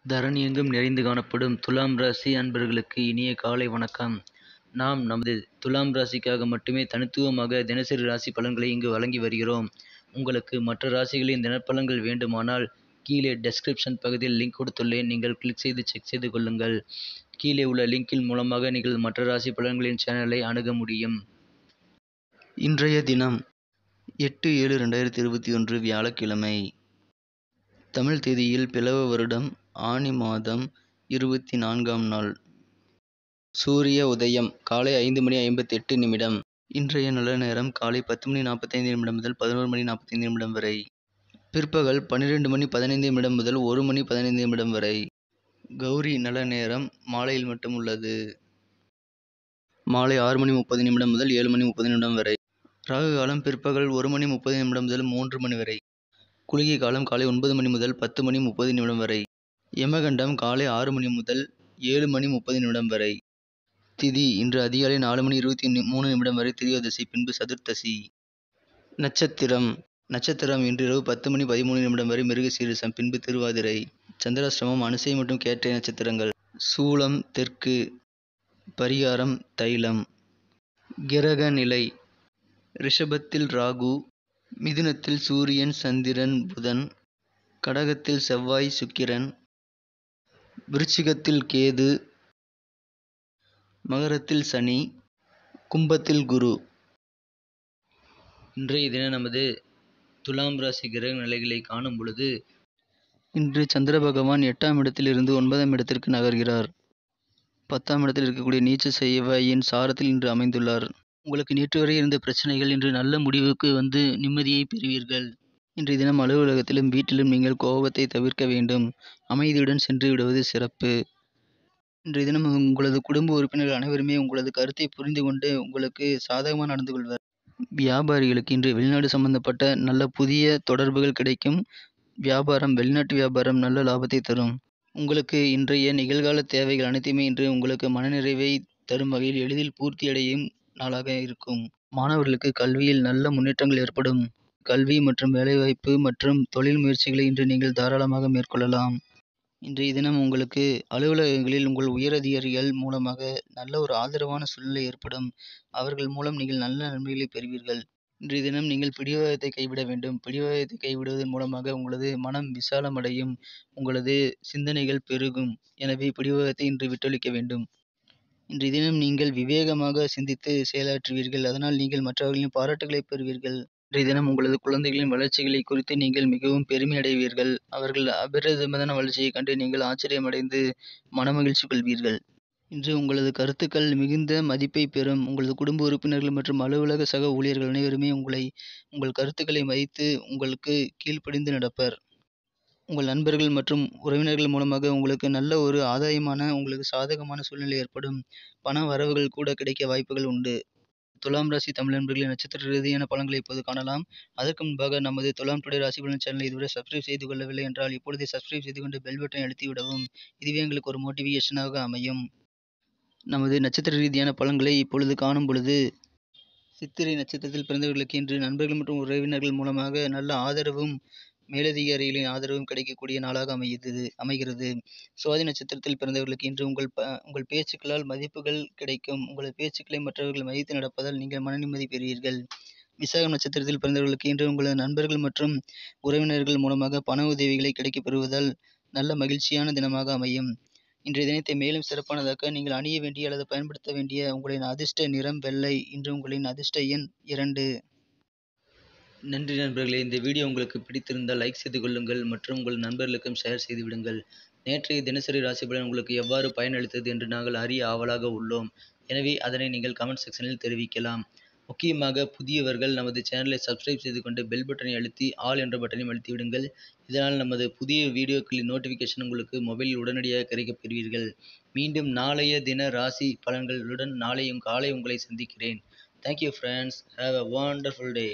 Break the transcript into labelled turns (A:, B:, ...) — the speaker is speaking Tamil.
A: தரணியெங்கும் நிறைந்து காணப்படும் துலாம் ராசி அன்பர்களுக்கு இனிய காலை வணக்கம். நாம் நமது துலாம் ராசிக்காக மட்டுமே தனித்துவமாக தினசரி ராசி பலன்களை இங்கு வழங்கி வருகிறோம். உங்களுக்கு மற்ற ராசிகளின் தினப்பலன்கள் வேண்டுமானால் கீழே டெஸ்கிரிப்ஷன் பகுதியில் லிங்க் கொடுத்துள்ளேன். நீங்கள் கிளிக் செய்து செக் செய்து கொள்ளுங்கள். கீழே உள்ள லிங்கின் மூலமாக நீங்கள் மற்ற ராசி பலன்களின் சேனலை அணுக முடியும். இன்றைய தினம் 8/7/2021 வியாழக்கிழமை. தமிழ் தேதியில் பிலவ வருடம் ஆனி மாதம் 24ஆம் நாள். சூரிய உதயம் காலை 5:58. இன்றைய நல்ல நேரம் காலை 10:45 முதல் 11:45 வரை. பிற்பகல் 12:15 முதல் 1:15 வரை. கௌரி நல்ல நேரம் மாலையில் மட்டும் உள்ளது. மாலை 6:30 முதல் 7:30 வரை. ராகு காலம் பிற்பகல் 1:30 முதல் 3 மணி வரை. குளிகை காலம் காலை 9 முதல் 10:30 வரை. யமகண்டம் காலை 6 முதல் 7:30 வரை. திதி இன்று அதிகாலை 4:23 வரை திரியோதசி, பின்பு சதுர்த்தசி. நட்சத்திரம் இன்று இரவு 10:13 வரை மிருகசீரிஷம், பின்பு திருவாதிரை. சந்திராஷ்டமம் அனுசை மற்றும் கேட்டை நட்சத்திரங்கள். சூலம் தெற்கு. பரிகாரம் தைலம். கிரக நிலை: ரிஷபத்தில் ராகு, மிதுனத்தில் சூரியன் சந்திரன் புதன், கடகத்தில் செவ்வாய் சுக்கிரன், விருச்சிகத்தில் கேது, மகரத்தில் சனி, கும்பத்தில் குரு. இன்றைய தினம் நமது துலாம் ராசி கிரக நிலைகளை காணும் பொழுது, இன்று சந்திர பகவான் 8ஆம் இடத்திலிருந்து 9ஆம் இடத்திற்கு நகர்கிறார். 10ஆம் இடத்தில் இருக்கக்கூடிய நீச்ச செவ்வாயின் சாரத்தில் இன்று அமைந்துள்ளார். உங்களுக்கு நேற்று வரை இருந்த பிரச்சனைகள் இன்று நல்ல முடிவுக்கு வந்து நிம்மதியை பெறுவீர்கள். இன்றைய தினம் அலுவலகத்திலும் வீட்டிலும் நீங்கள் கோபத்தை தவிர்க்க வேண்டும். அமைதியுடன் சென்று விடுவது சிறப்பு. இன்றைய தினம் உங்களது குடும்ப உறுப்பினர்கள் அனைவருமே உங்களது கருத்தை புரிந்து கொண்டு உங்களுக்கு சாதகமாக நடந்து கொள்வார். வியாபாரிகளுக்கு இன்று வெளிநாடு சம்பந்தப்பட்ட நல்ல புதிய தொடர்புகள் கிடைக்கும். வெளிநாட்டு வியாபாரம் நல்ல லாபத்தை தரும். உங்களுக்கு இன்றைய நிகழ்கால தேவைகள் அனைத்துமே இன்று உங்களுக்கு மனநிறைவை தரும் வகையில் எளிதில் பூர்த்தியடையும் நாளாக இருக்கும். மாணவர்களுக்கு கல்வியில் நல்ல முன்னேற்றங்கள் ஏற்படும். கல்வி மற்றும் வேலைவாய்ப்பு மற்றும் தொழில் முயற்சிகளை இன்று நீங்கள் தாராளமாக மேற்கொள்ளலாம். இன்றைய தினம் உங்களுக்கு அலுவலகங்களில் உங்கள் உயரதிகாரிகள் மூலமாக நல்ல ஒரு ஆதரவான சூழ்நிலை ஏற்படும். அவர்கள் மூலம் நீங்கள் நல்ல நன்மைகளை பெறுவீர்கள். இன்றைய தினம் நீங்கள் பிடிவாதத்தை கைவிட வேண்டும். பிடிவாதத்தை கைவிடுவதன் மூலமாக உங்களது மனம் விசாலமடையும். உங்களது சிந்தனைகள் பெருகும். எனவே பிடிவாதத்தை இன்று விட்டொழிக்க வேண்டும். இன்றைய தினம் நீங்கள் விவேகமாக சிந்தித்து செயலாற்றுவீர்கள். அதனால் நீங்கள் மற்றவர்களின் பாராட்டுகளை பெறுவீர்கள். இன்றைய தினம் உங்களது குழந்தைகளின் வளர்ச்சிகளை குறித்து நீங்கள் மிகவும் பெருமை அடைவீர்கள். அவர்கள் அபரிதமான வளர்ச்சியை கண்டு நீங்கள் ஆச்சரியமடைந்து மனமகிழ்ச்சி கொள்வீர்கள். இன்று உங்களது கருத்துக்கள் மிகுந்த மதிப்பை பெறும். உங்களது குடும்ப உறுப்பினர்கள் மற்றும் அலுவலக சக ஊழியர்கள் அனைவருமே உங்கள் கருத்துக்களை மதித்து உங்களுக்கு கீழ்ப்படிந்து நடப்பர். உங்கள் நண்பர்கள் மற்றும் உறவினர்கள் மூலமாக உங்களுக்கு நல்ல ஒரு ஆதாயமான உங்களுக்கு சாதகமான சூழ்நிலை ஏற்படும். பண வரவுகள் கூட கிடைக்க வாய்ப்புகள் உண்டு. துலாம் ராசி தமிழ் நண்பர்களின் நட்சத்திர ரீதியான பலன்களை இப்போது காணலாம். அதற்கு முன்பாக நமது துலாம் டுடே ராசி பலன் சேனலை இதுவரை சப்ஸ்கிரைப் செய்து கொள்ளவில்லை என்றால் இப்பொழுதே சப்ஸ்கிரைப் செய்து கொண்டு பெல் பட்டனை அழுத்தி விடவும். இதுவே எங்களுக்கு ஒரு மோட்டிவேஷனாக அமையும். நமது நட்சத்திர ரீதியான பலன்களை இப்பொழுது காணும் பொழுது, சித்திரை நட்சத்திரத்தில் பிறந்தவர்களுக்கு இன்று நண்பர்கள் மற்றும் உறவினர்கள் மூலமாக நல்ல ஆதரவும் மேலதிகாரிகளின் ஆதரவும் கிடைக்கக்கூடிய நாளாக அமைகிறது. சுவாதி நட்சத்திரத்தில் பிறந்தவர்களுக்கு இன்று உங்கள் பேச்சுக்களால் மதிப்புகள் கிடைக்கும். உங்களது பேச்சுக்களை மற்றவர்கள் மதித்து நடப்பதால் நீங்கள் மன நிம்மதி பெறுவீர்கள். விசாகம் நட்சத்திரத்தில் பிறந்தவர்களுக்கு இன்று உங்களது நண்பர்கள் மற்றும் உறவினர்கள் மூலமாக பண உதவிகளை கிடைக்கப் பெறுவதால் நல்ல மகிழ்ச்சியான தினமாக அமையும். இன்றைய தினத்தை மேலும் சிறப்பானதாக்க நீங்கள் அணிய வேண்டிய அல்லது பயன்படுத்த வேண்டிய உங்களின் அதிர்ஷ்ட நிறம் வெள்ளை. இன்று உங்களின் அதிர்ஷ்ட எண் 2. நன்றி நண்பர்களே. இந்த வீடியோ உங்களுக்கு பிடித்திருந்தால் லைக் செய்து கொள்ளுங்கள் மற்றும் உங்கள் நண்பர்களுக்கும் ஷேர் செய்து விடுங்கள். நேற்றைய தினசரி ராசி பலன் உங்களுக்கு எவ்வாறு பயனளித்தது என்று நாங்கள் அறிய ஆவலாக உள்ளோம். எனவே அதனை நீங்கள் கமெண்ட் செக்ஷனில் தெரிவிக்கலாம். முக்கியமாக புதியவர்கள் நமது சேனலை சப்ஸ்கிரைப் செய்து கொண்டு பெல் பட்டனை அழுத்தி ஆல் என்ற பட்டனையும் அழுத்தி விடுங்கள். இதனால் நமது புதிய வீடியோக்களின் நோட்டிஃபிகேஷன் உங்களுக்கு மொபைலில் உடனடியாக கிடைக்கப் பெறுவீர்கள். மீண்டும் நாளைய தின ராசி பலன்களுடன் நாளையும் காலை உங்களை சந்திக்கிறேன். Thank you friends. Have a wonderful day.